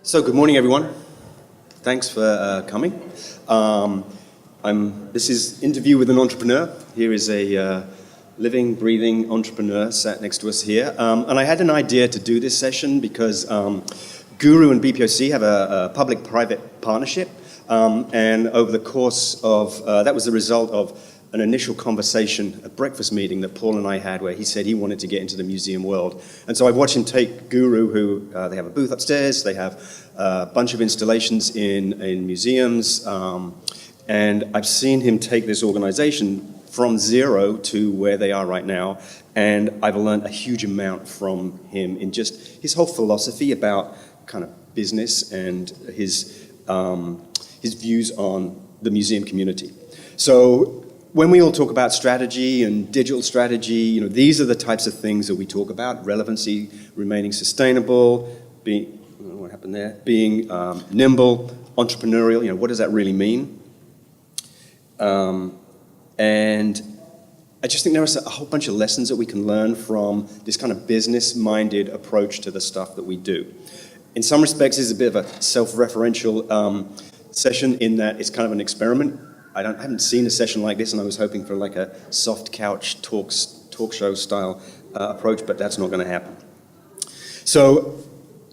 So good morning, everyone. Thanks for coming. This is Interview with an Entrepreneur. Here is a living, breathing entrepreneur sat next to us here. And I had an idea to do this session because Guru and BPOC have a public-private partnership. And over the course of, that was the result of an initial conversation, a breakfast meeting that Paul and I had where he said he wanted to get into the museum world. And so I watched him take Guru, who they have a booth upstairs, they have a bunch of installations in museums, and I've seen him take this organization from zero to where they are right now, and I've learned a huge amount from him in just his whole philosophy about kind of business and his views on the museum community. So when we all talk about strategy and digital strategy, these are the types of things that we talk about: relevancy, remaining sustainable, being, I don't know what happened there, being nimble, entrepreneurial. What does that really mean? And I just think there are a whole bunch of lessons that we can learn from this kind of business-minded approach to the stuff that we do. In some respects, it's a bit of a self-referential session in that it's kind of an experiment. I haven't seen a session like this, and I was hoping for like a soft couch talk show style approach, but that's not going to happen. So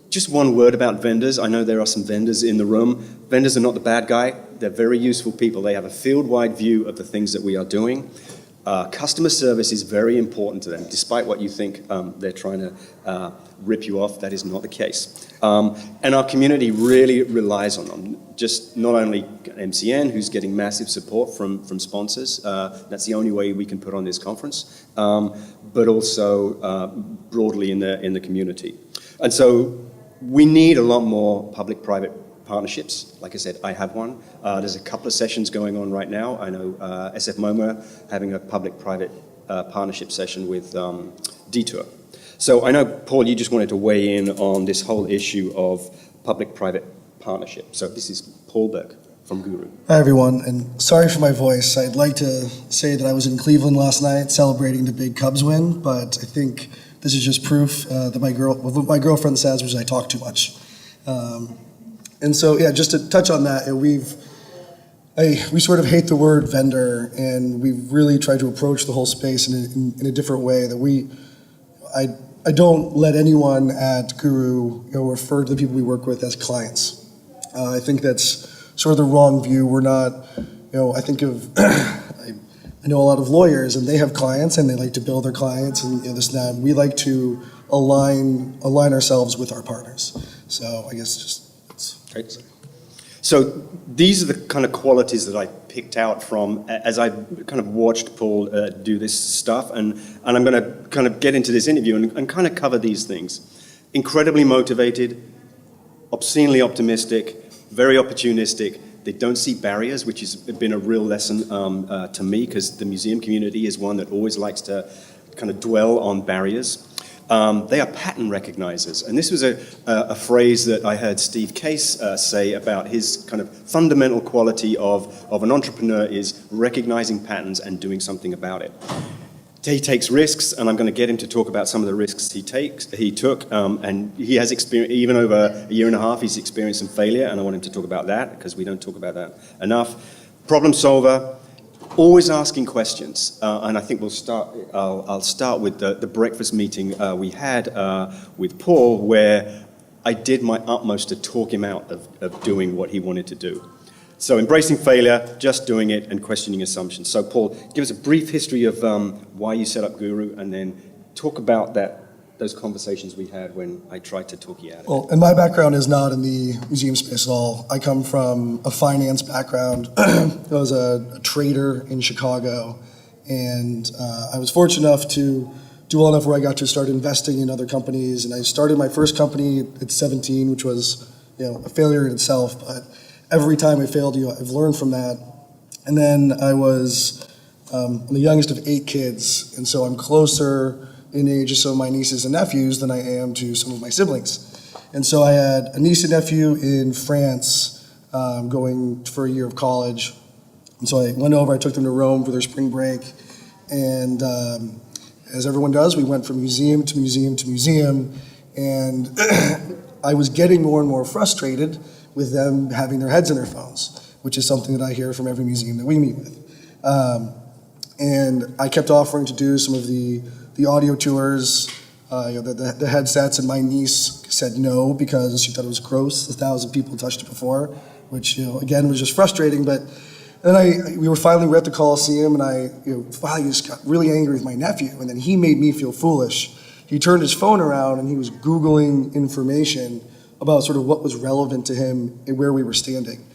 just one word about vendors. I know there are some vendors in the room. Vendors are not the bad guy. They're very useful people. They have a field-wide view of the things that we are doing. Customer service is very important to them. Despite what you think they're trying to rip you off, that is not the case. And our community really relies on them. Just not only MCN, who's getting massive support from sponsors. That's the only way we can put on this conference, but also broadly in the community. And so we need a lot more public-private partnerships. Like I said, I have one. There's a couple of sessions going on right now. I know SF MoMA having a public-private partnership session with Detour. So I know, Paul, you just wanted to weigh in on this whole issue of public-private partnership. So this is Paul Berg from Guru. Hi, everyone, and sorry for my voice. I'd like to say that I was in Cleveland last night celebrating the big Cubs win, but I think this is just proof that what my girlfriend says was I talk too much. And so, yeah, just to touch on that, we sort of hate the word vendor, and we've really tried to approach the whole space in a different way. That I don't let anyone at Guru refer to the people we work with as clients. I think that's sort of the wrong view. We're not, I think of, I know a lot of lawyers, and they have clients, and they like to bill their clients, and this and that. We like to align ourselves with our partners. So I guess just. Right. So these are the kind of qualities that I picked out from as I kind of watched Paul do this stuff, and I'm going to kind of get into this interview and kind of cover these things. Incredibly motivated, obscenely optimistic, very opportunistic. They don't see barriers, which has been a real lesson to me, because the museum community is one that always likes to kind of dwell on barriers. They are pattern recognizers, and this was a phrase that I heard Steve Case say about his kind of fundamental quality of an entrepreneur is recognizing patterns and doing something about it. He takes risks, and I'm going to get him to talk about some of the risks he took, and he has experienced, even over a year and a half, he's experienced some failure, and I want him to talk about that, because we don't talk about that enough. Problem solver. Always asking questions, and I think I'll start with the breakfast meeting we had with Paul, where I did my utmost to talk him out of doing what he wanted to do. So embracing failure, just doing it, and questioning assumptions. So Paul, give us a brief history of why you set up Guru, and then talk about those conversations we had when I tried to talk you out of it. Well, and my background is not in the museum space at all. I come from a finance background. I was a trader in Chicago, and I was fortunate enough to do well enough where I got to start investing in other companies, and I started my first company at 17, which was a failure in itself, but every time I failed, I've learned from that. And then I was I'm the youngest of 8 kids, and so I'm closer in age of some of my nieces and nephews than I am to some of my siblings. And so I had a niece and nephew in France going for a year of college. And so I went over, I took them to Rome for their spring break. And as everyone does, we went from museum to museum to museum. And I was getting more and more frustrated with them having their heads in their phones, which is something that I hear from every museum that we meet with. And I kept offering to do some of the audio tours, the headsets, and my niece said no because she thought it was gross. 1,000 people touched it before, which, again, was just frustrating. But then we were at the Coliseum, and I finally just got really angry with my nephew, and then he made me feel foolish. He turned his phone around and he was Googling information about sort of what was relevant to him and where we were standing.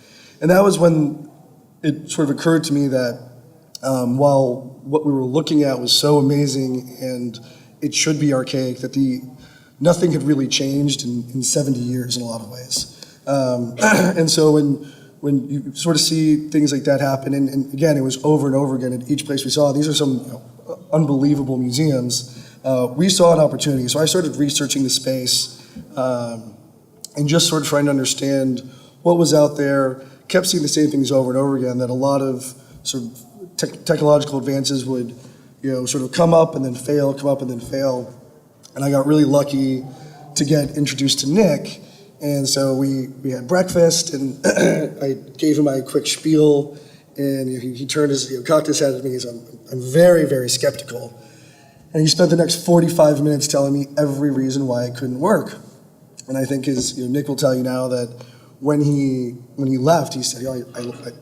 And that was when it sort of occurred to me that while what we were looking at was so amazing and it should be archaic, that nothing had really changed in 70 years in a lot of ways. And so when you sort of see things like that happen, and again, it was over and over again at each place we saw, these are some unbelievable museums, we saw an opportunity. So I started researching the space and just sort of trying to understand what was out there, kept seeing the same things over and over again, that a lot of sort of technological advances would sort of come up and then fail, come up and then fail. And I got really lucky to get introduced to Nick. And so we had breakfast, and I gave him my quick spiel, and he turned cocked his head at me. He said, I'm very, very skeptical. And he spent the next 45 minutes telling me every reason why it couldn't work. And I think Nick will tell you now that when he left, he said,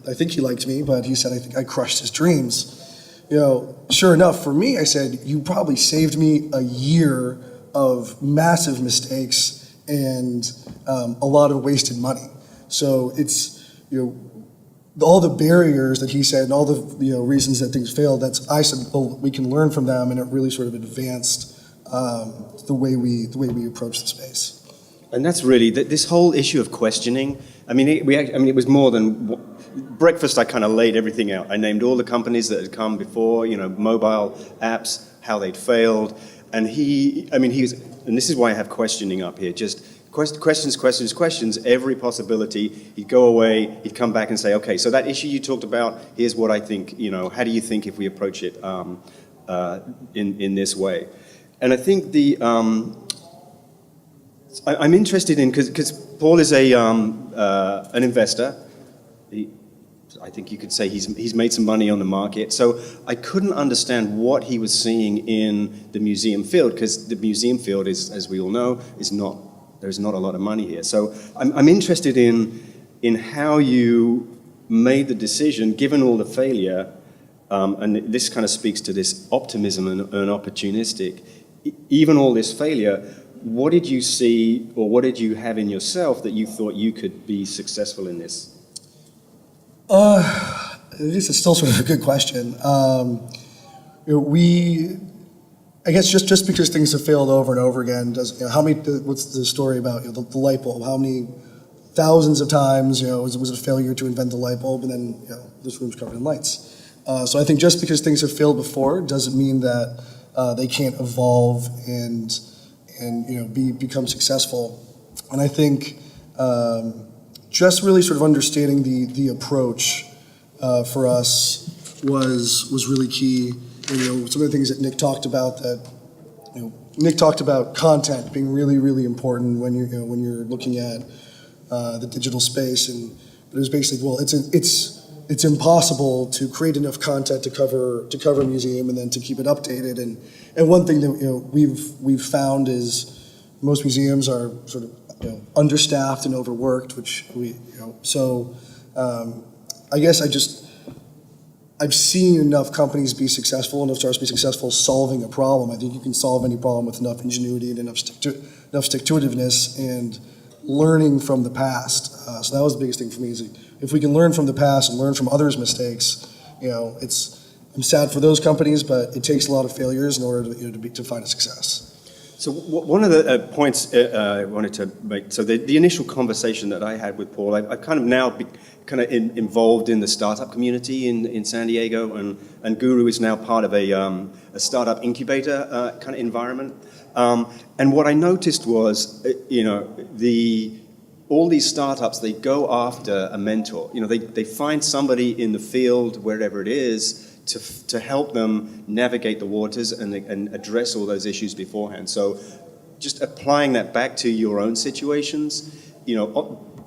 I think he liked me, but he said, I think I crushed his dreams. Sure enough, for me, I said, you probably saved me a year of massive mistakes and a lot of wasted money. So it's, all the barriers that he said and all the reasons that things failed, I said, well, we can learn from them, and it really sort of advanced the way we approach the space. And that's really this whole issue of questioning. It was more than breakfast. I kind of laid everything out. I named all the companies that had come before, mobile apps, how they'd failed, and and this is why I have questioning up here. Just questions, every possibility. He'd go away, he'd come back and say, okay, so that issue you talked about, here's what I think, how do you think if we approach it in this way? And I think I'm interested in, because Paul is an investor. I think you could say he's made some money on the market. So I couldn't understand what he was seeing in the museum field, because the museum field is, as we all know, there's not a lot of money here. So I'm interested in how you made the decision, given all the failure, and this kind of speaks to this optimism and opportunistic, even all this failure. What did you see, or what did you have in yourself that you thought you could be successful in this? This is still sort of a good question. I guess just because things have failed over and over again, what's the story about the light bulb? How many thousands of times was it a failure to invent the light bulb, and then this room's covered in lights? So I think just because things have failed before doesn't mean that they can't evolve and become successful. And I think just really sort of understanding the approach for us was really key. And, some of the things that Nick talked about, Nick talked about content being really, really important when you're looking at the digital space. But it was basically, well, it's impossible to create enough content to cover a museum and then to keep it updated. And one thing that we've found is most museums are sort of understaffed and overworked, which I guess I've seen enough companies be successful, enough startups be successful solving a problem. I think you can solve any problem with enough ingenuity and enough stick-to-itiveness and learning from the past. So that was the biggest thing for me, is if we can learn from the past and learn from others' mistakes, I'm sad for those companies, but it takes a lot of failures in order to find a success. So one of the points I wanted to make, so the initial conversation that I had with Paul, I've kind of now involved in the startup community in San Diego, and Guru is now part of a startup incubator kind of environment. And what I noticed was, all these startups, they go after a mentor. They find somebody in the field, wherever it is, to help them navigate the waters and address all those issues beforehand. So just applying that back to your own situations,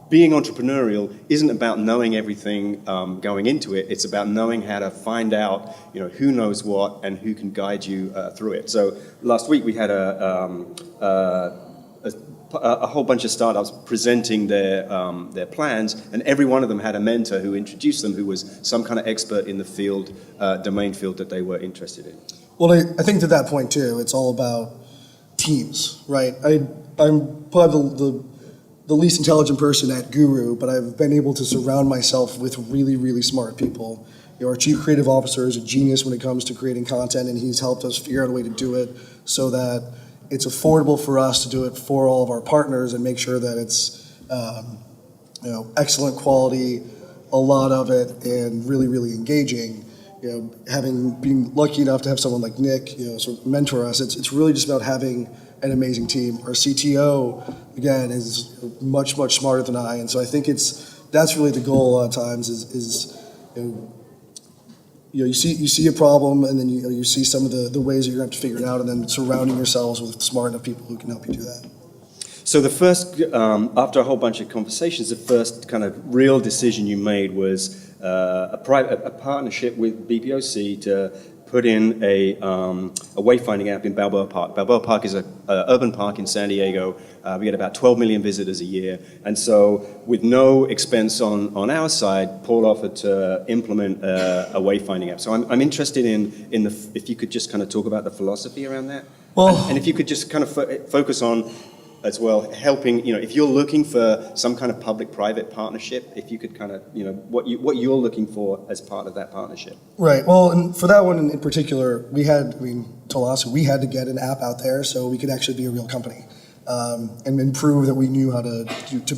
being entrepreneurial isn't about knowing everything going into it. It's about knowing how to find out, who knows what and who can guide you through it. So last week we had a whole bunch of startups presenting their plans, and every one of them had a mentor who introduced them, who was some kind of expert in the field, domain field that they were interested in. Well, I think to that point too, it's all about teams, right? I'm probably the least intelligent person at Guru, but I've been able to surround myself with really, really smart people. Our chief creative officer is a genius when it comes to creating content, and he's helped us figure out a way to do it so that it's affordable for us to do it for all of our partners and make sure that it's excellent quality, a lot of it, and really, really engaging. Being lucky enough to have someone like Nick, sort of mentor us, it's really just about having an amazing team. Our CTO, again, is much, much smarter than I, and so I think that's really the goal a lot of times is you see a problem, and then you see some of the ways that you're going to have to figure it out, and then surrounding yourselves with smart enough people who can help you do that. So the first, after a whole bunch of conversations, the first kind of real decision you made was a partnership with BPOC to put in a wayfinding app in Balboa Park. Balboa Park is an urban park in San Diego. We get about 12 million visitors a year. And so with no expense on our side, Paul offered to implement a wayfinding app. So I'm interested in if you could just kind of talk about the philosophy around that. Well, and if you could just kind of focus on as well, helping, if you're looking for some kind of public-private partnership, if you could kind of, what you're looking for as part of that partnership. Right. Well, and for that one in particular, we had to get an app out there so we could actually be a real company and prove that we knew how to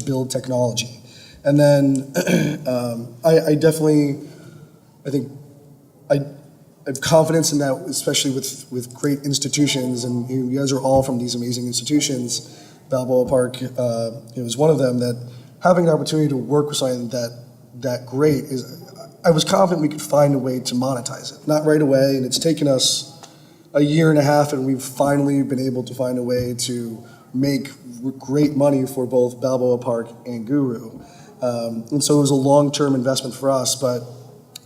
build technology. And then I have confidence in that, especially with great institutions, and you guys are all from these amazing institutions. Balboa Park is one of them. That having an opportunity to work with something that great I was confident we could find a way to monetize it. Not right away, and it's taken us a year and a half, and we've finally been able to find a way to make great money for both Balboa Park and Guru. And so it was a long-term investment for us, but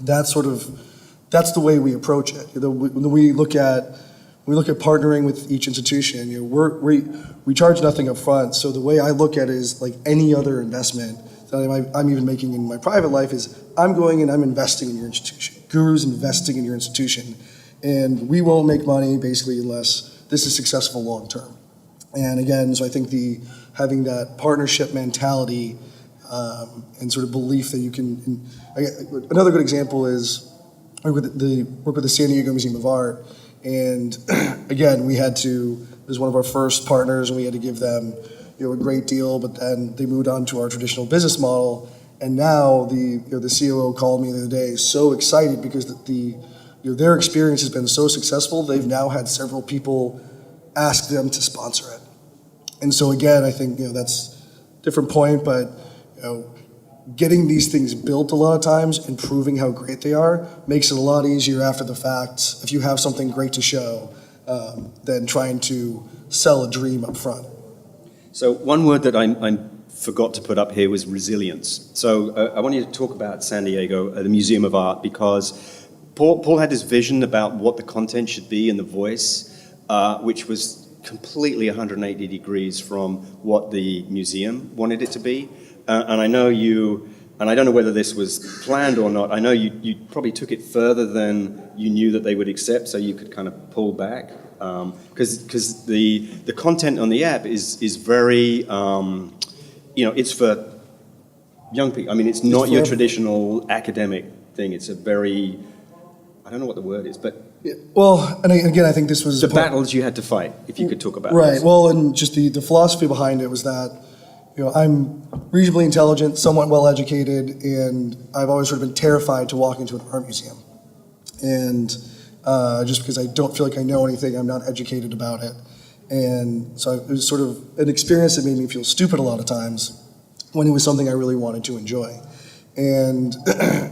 that's the way we approach it. When we look at partnering with each institution, we charge nothing up front. So the way I look at it is like any other investment that I'm even making in my private life is I'm going and I'm investing in your institution. Guru's investing in your institution. And we won't make money basically unless this is successful long term. And again, so I think having that partnership mentality and sort of belief that you can. Another good example is I work with the San Diego Museum of Art, and again, it was one of our first partners, and we had to give them a great deal, but then they moved on to our traditional business model, and now the COO called me the other day, so excited because their experience has been so successful, they've now had several people ask them to sponsor it. And so again, I think that's a different point, but getting these things built a lot of times and proving how great they are makes it a lot easier after the fact if you have something great to show than trying to sell a dream up front. So one word that I forgot to put up here was resilience. So I want you to talk about San Diego, the Museum of Art, because Paul had this vision about what the content should be and the voice, which was completely 180 degrees from what the museum wanted it to be. And I know and I don't know whether this was planned or not, I know you probably took it further than you knew that they would accept, so you could kind of pull back. Because the content on the app is very, it's for young people. I mean, it's not your traditional academic thing. It's a very, I don't know what the word is, but... Well, and again, I think this was... The battles you had to fight, if you could talk about Right, this. well, and just the philosophy behind it was that I'm reasonably intelligent, somewhat well-educated, and I've always sort of been terrified to walk into an art museum. And just because I don't feel like I know anything, I'm not educated about it. And so it was sort of an experience that made me feel stupid a lot of times when it was something I really wanted to enjoy. And a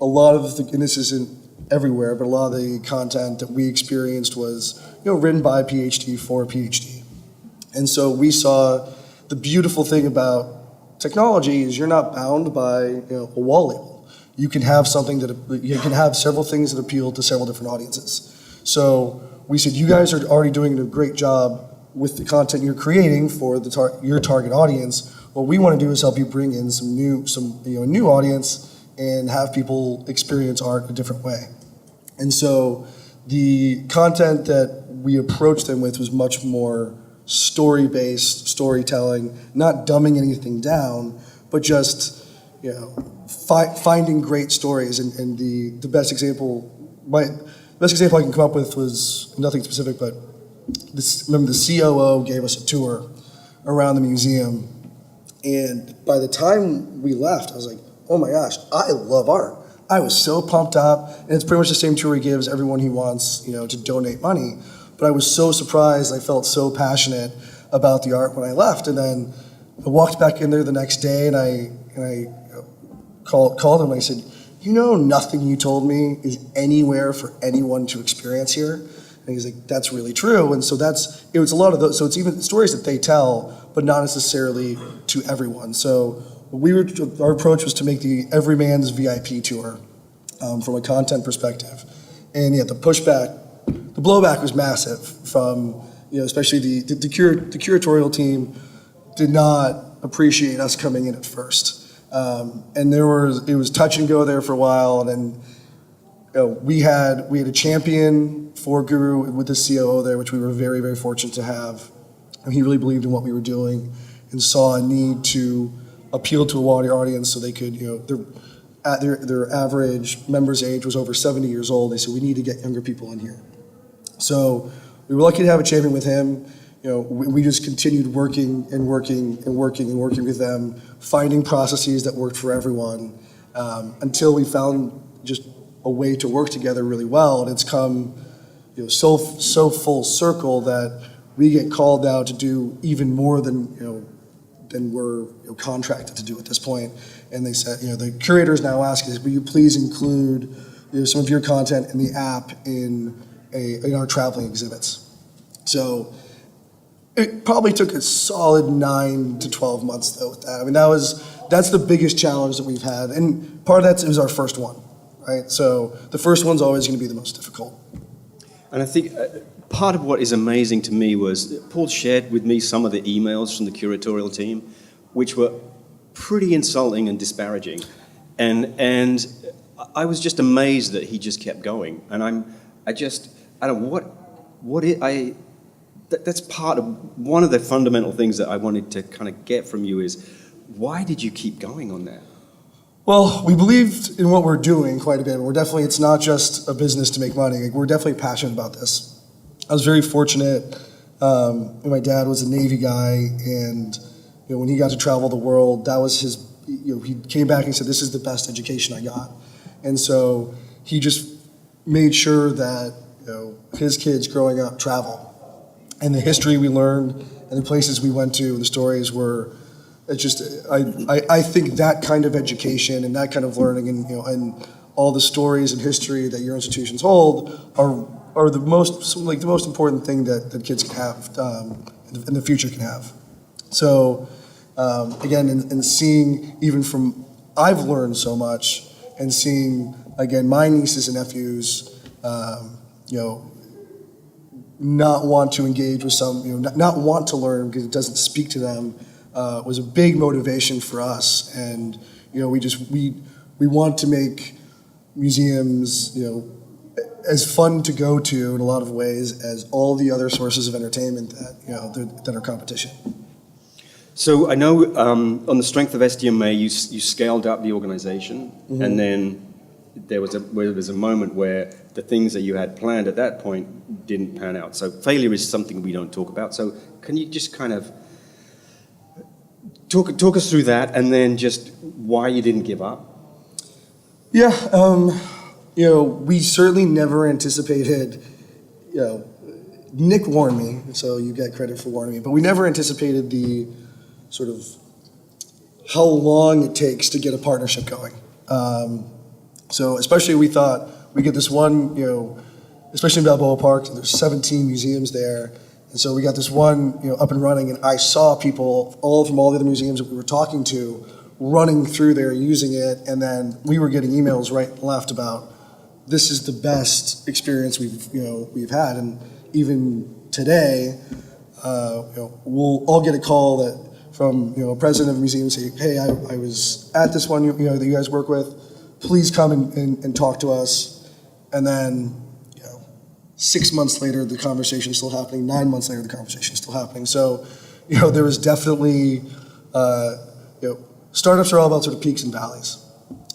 lot of and this isn't everywhere, but a lot of the content that we experienced was written by a PhD for a PhD. And so we saw the beautiful thing about technology is you're not bound by a wall label. You can have several things that appeal to several different audiences. So we said, you guys are already doing a great job with the content you're creating for your target audience. What we want to do is help you bring in a new audience and have people experience art a different way. And so the content that we approached them with was much more story-based storytelling, not dumbing anything down, but just finding great stories. And the best example I can come up with was nothing specific, but remember the COO gave us a tour around the museum, and by the time we left, I was like, oh my gosh, I love art. I was so pumped up, and it's pretty much the same tour he gives everyone he wants, to donate money. But I was so surprised, I felt so passionate about the art when I left, and then I walked back in there the next day, and I called him, and I said, nothing you told me is anywhere for anyone to experience here. And he's like, that's really true. And so it was a lot of those. So it's even stories that they tell, but not necessarily to everyone. So our approach was to make the everyman's VIP tour from a content perspective. And the blowback was massive from, especially the curatorial team did not appreciate us coming in at first. And it was touch and go there for a while, and then we had a champion for Guru with the COO there, which we were very, very fortunate to have. And he really believed in what we were doing and saw a need to appeal to a wider audience so they could, their average member's age was over 70 years old. They said, we need to get younger people in here. So we were lucky to have a champion with him. We just continued working with them, finding processes that worked for everyone, until we found just a way to work together really well. And it's come, so full circle that we get called now to do even more than we're contracted to do at this point. And they said, the curators now ask us, will you please include some of your content in the app in our traveling exhibits? So it probably took a solid 9 to 12 months though with that. I mean, that's the biggest challenge that we've had. And part of that was our first one, right? So the first one's always going to be the most difficult. And I think part of what is amazing to me was Paul shared with me some of the emails from the curatorial team, which were pretty insulting and disparaging. And I was just amazed that he just kept going. And that's part of one of the fundamental things that I wanted to kind of get from you is, why did you keep going on that? Well, we believed in what we're doing quite a bit. It's not just a business to make money. We're definitely passionate about this. I was very fortunate. My dad was a Navy guy, and when he got to travel the world, that was his. He came back and said, "This is the best education I got," and so he just made sure that his kids growing up travel. And the history we learned, and the places we went to, and the stories were, it's just, I think that kind of education and that kind of learning, and all the stories and history that your institutions hold are the most important thing that kids can have, in the future can have. So, again, and seeing even from, I've learned so much, and seeing again my nieces and nephews, not want to engage with not want to learn because it doesn't speak to them, was a big motivation for us. And we want to make museums as fun to go to in a lot of ways as all the other sources of entertainment that are competition. So I know on the strength of SDMA, you scaled up the organization, mm-hmm. and then there was a moment where the things that you had planned at that point didn't pan out. So failure is something we don't talk about. So can you just kind of talk us through that, and then just why you didn't give up? Yeah, we certainly never anticipated. Nick warned me, so you get credit for warning me. But we never anticipated the sort of how long it takes to get a partnership going. So especially we thought we get this one, especially in Balboa Park, there's 17 museums there. And so we got this one, up and running, and I saw people all from all the other museums that we were talking to running through there using it, and then we were getting emails right and left about this is the best experience we've had. And even today, we'll all get a call from a president of a museum say, hey, I was at this one that you guys work with, please come and talk to us. And then 6 months later, the conversation is still happening. 9 months later, the conversation is still happening. So, there was definitely, startups are all about sort of peaks and valleys.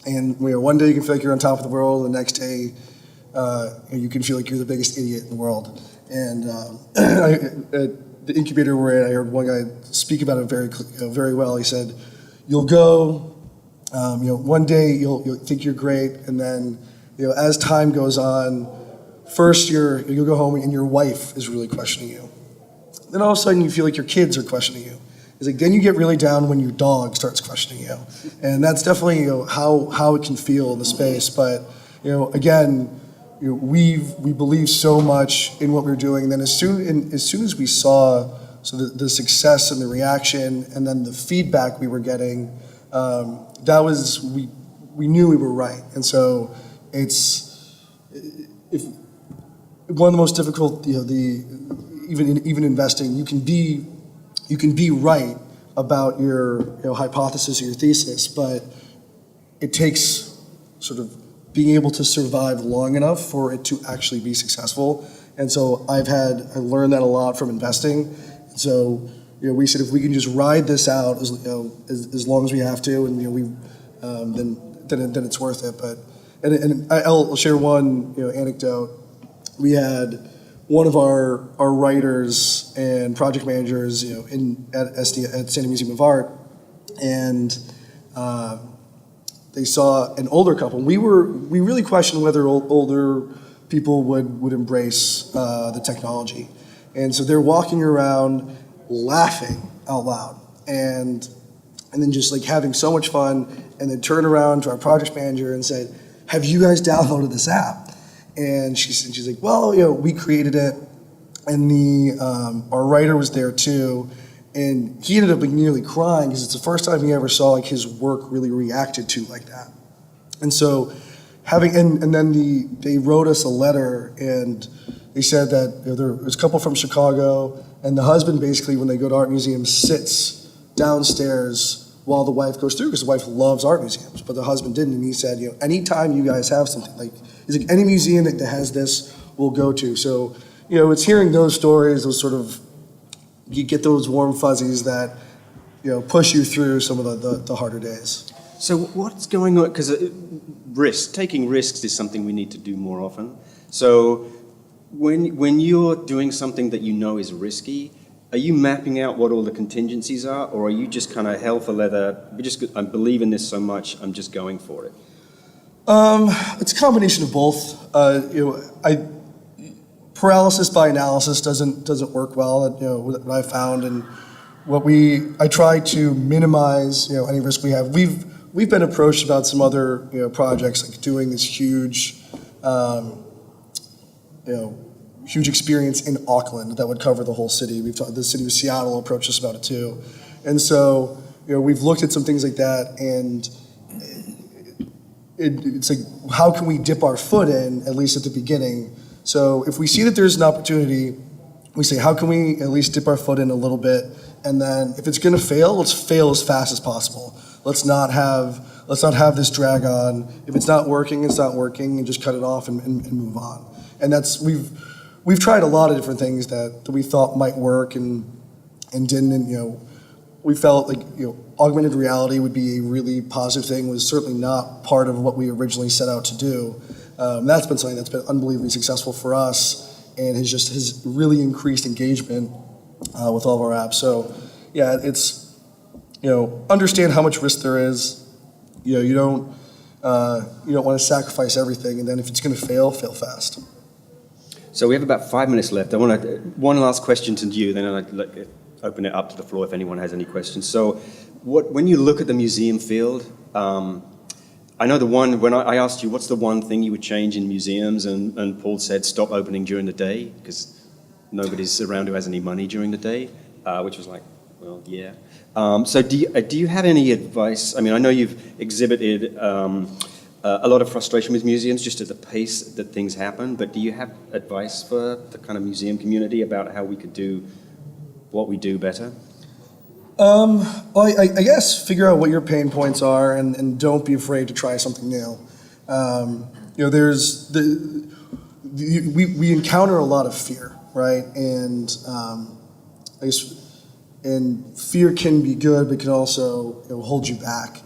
And one day you can feel like you're on top of the world, the next day you can feel like you're the biggest idiot in the world. And at the incubator we're at, I heard one guy speak about it very well. He said, "You'll go, one day you'll think you're great, and then as time goes on, first you'll go home and your wife is really questioning you. Then all of a sudden you feel like your kids are questioning you. It's like then you get really down when your dog starts questioning you, and that's definitely how it can feel in the space. But again, we believe so much in what we're doing. And then as soon as we saw the success and the reaction, and then the feedback we were getting, we knew we were right. And so if one of the most difficult, even investing, you can be right about your hypothesis or your thesis, but it takes sort of being able to survive long enough for it to actually be successful. And so I learned that a lot from investing. So we said if we can just ride this out as long as we have to, and then it's worth it. But and I'll share one anecdote. We had one of our writers and project managers, at San Museum of Art, and they saw an older couple. We really questioned whether older people would embrace the technology, and so they're walking around laughing out loud, and then just like having so much fun, and then turn around to our project manager and said, "Have you guys downloaded this app?" And she's like, "Well, we created it." And our writer was there too, and he ended up nearly crying because it's the first time he ever saw his work really reacted to like that. And so they wrote us a letter, and they said that there was a couple from Chicago, and the husband basically, when they go to art museums, sits downstairs while the wife goes through, because the wife loves art museums, but the husband didn't. And he said, anytime you guys have something, he's like, any museum that has this, we'll go to. So it's hearing those stories, those sort of, you get those warm fuzzies that, push you through some of the harder days. So what's going on? Because taking risks is something we need to do more often. So when you're doing something that is risky, are you mapping out what all the contingencies are, or are you just kind of hell for leather? I believe in this so much, I'm just going for it. It's a combination of both. Paralysis by analysis doesn't work well. What I found, and I try to minimize any risk we have. We've been approached about some other projects, like doing this huge experience in Auckland that would cover the whole city. The city of Seattle approached us about it too, and so we've looked at some things like that, and it's like, how can we dip our foot in, at least at the beginning? So if we see that there's an opportunity, we say, how can we at least dip our foot in a little bit? And then if it's going to fail, let's fail as fast as possible. Let's not have this drag on. If it's not working, it's not working, and just cut it off and move on. And we've tried a lot of different things that we thought might work and didn't. And we felt like augmented reality would be a really positive thing. Was certainly not part of what we originally set out to do. That's been something that's been unbelievably successful for us, and has really increased engagement with all of our apps. So yeah, it's understand how much risk there is. You don't want to sacrifice everything, and then if it's going to fail fast. So we have about 5 minutes left. I want one last question to you, then I'd open it up to the floor if anyone has any questions. So when you look at the museum field, I know the one, when I asked you what's the one thing you would change in museums, and Paul said stop opening during the day because nobody's around who has any money during the day, which was like, well, yeah. So do you have any advice? I mean, I know you've exhibited a lot of frustration with museums just at the pace that things happen, but do you have advice for the kind of museum community about how we could do what we do better? Well, I guess figure out what your pain points are and don't be afraid to try something new. There's we encounter a lot of fear, right? And I guess, and fear can be good, but can also hold you back,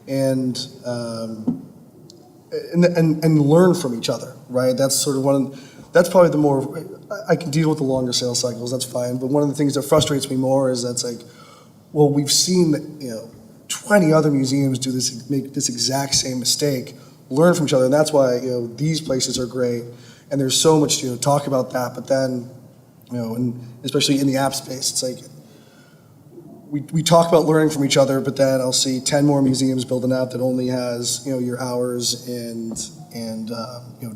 and learn from each other, right? That's sort of that's probably the more, I can deal with the longer sales cycles, that's fine. But one of the things that frustrates me more is that's like, well, we've seen 20 other museums make this exact same mistake, learn from each other, and that's why these places are great, and there's so much to talk about that. But then, and especially in the app space, it's like we talk about learning from each other, but then I'll see 10 more museums build an app that only has your hours and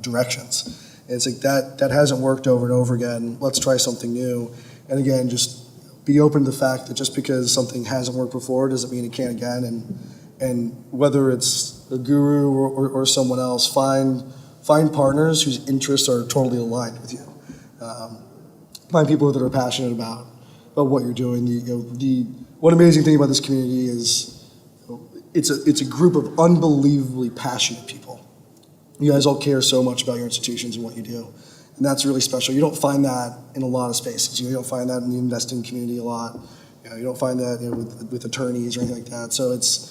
directions. And it's like that hasn't worked over and over again. Let's try something new, and again, just be open to the fact that just because something hasn't worked before doesn't mean it can't again. And whether it's a guru or someone else, find partners whose interests are totally aligned with you. Find people that are passionate about what you're doing. The one amazing thing about this community is it's a group of unbelievably passionate people. You guys all care so much about your institutions and what you do. And that's really special. You don't find that in a lot of spaces. You don't find that in the investing community a lot. You don't find that with attorneys or anything like that. So it's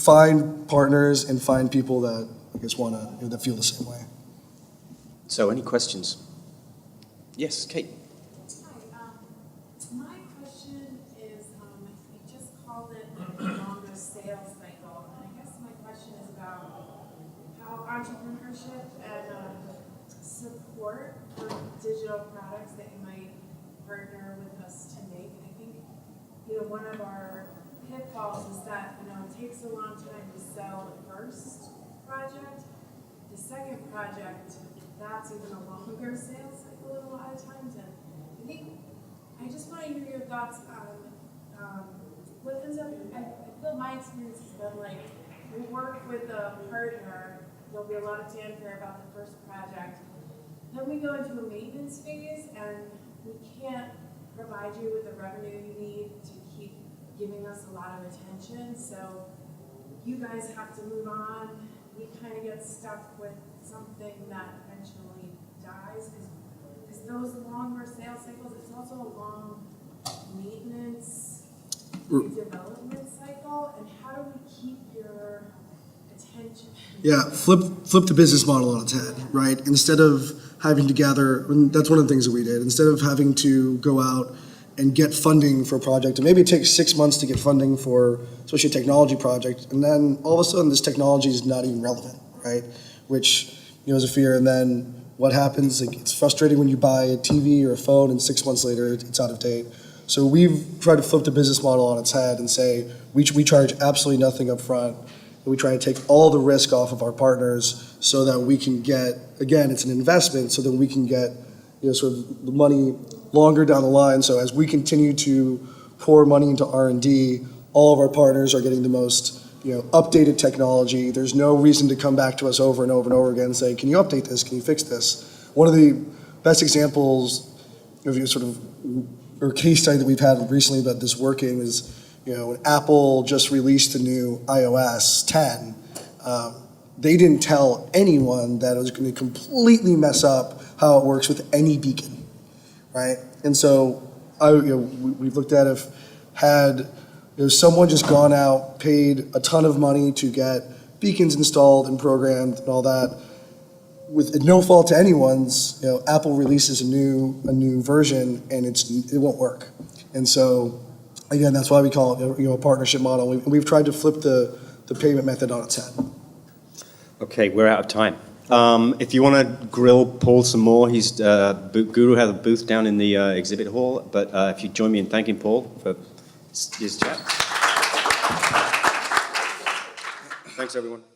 find partners and find people that I guess that feel the same way. So, any questions? Yes, Kate. Hi. My question is, you just called it a longer sales cycle, and I guess my question is about how entrepreneurship and support for digital products that you might partner with us to make. I think, one of our pitfalls is that, it takes a long time to sell the first project. The second project, that's even a longer sales cycle a lot of times. And I just want to hear your thoughts on what ends up, I feel my experience has been like, we work with a partner, there'll be a lot of fanfare about the first project. Then we go into a maintenance phase, and we can't provide you with the revenue you need to keep giving us a lot of attention. So you guys have to move on. We kind of get stuck with something that eventually dies, because those longer sales cycles, it's also a long maintenance development cycle. And how do we keep your attention? Yeah, flip the business model on its head, right? Instead of having to gather, and that's one of the things that we did, instead of having to go out and get funding for a project, and maybe it takes 6 months to get funding for, especially a technology project, and then all of a sudden this technology is not even relevant, right? Which, is a fear, and then what happens, it's frustrating when you buy a TV or a phone and 6 months later it's out of date. So we've tried to flip the business model on its head and say, we charge absolutely nothing up front. We try to take all the risk off of our partners so that we can get, again, it's an investment, so that we can get sort of the money longer down the line. So as we continue to pour money into R&D, all of our partners are getting the most updated technology. There's no reason to come back to us over and over and over again and say, can you update this? Can you fix this? One of the best examples of or case study that we've had recently about this working is, when Apple just released the new iOS 10, they didn't tell anyone that it was going to completely mess up how it works with any beacon, right? And so we've looked at if had someone just gone out, paid a ton of money to get beacons installed and programmed and all that, with no fault to anyone's, Apple releases a new version and it won't work. And so again, that's why we call it a partnership model. We've tried to flip the payment method on its head. Okay, we're out of time. If you want to grill Paul some more, he's Guru has a booth down in the exhibit hall. But if you join me in thanking Paul for his chat. Thank Thanks, everyone.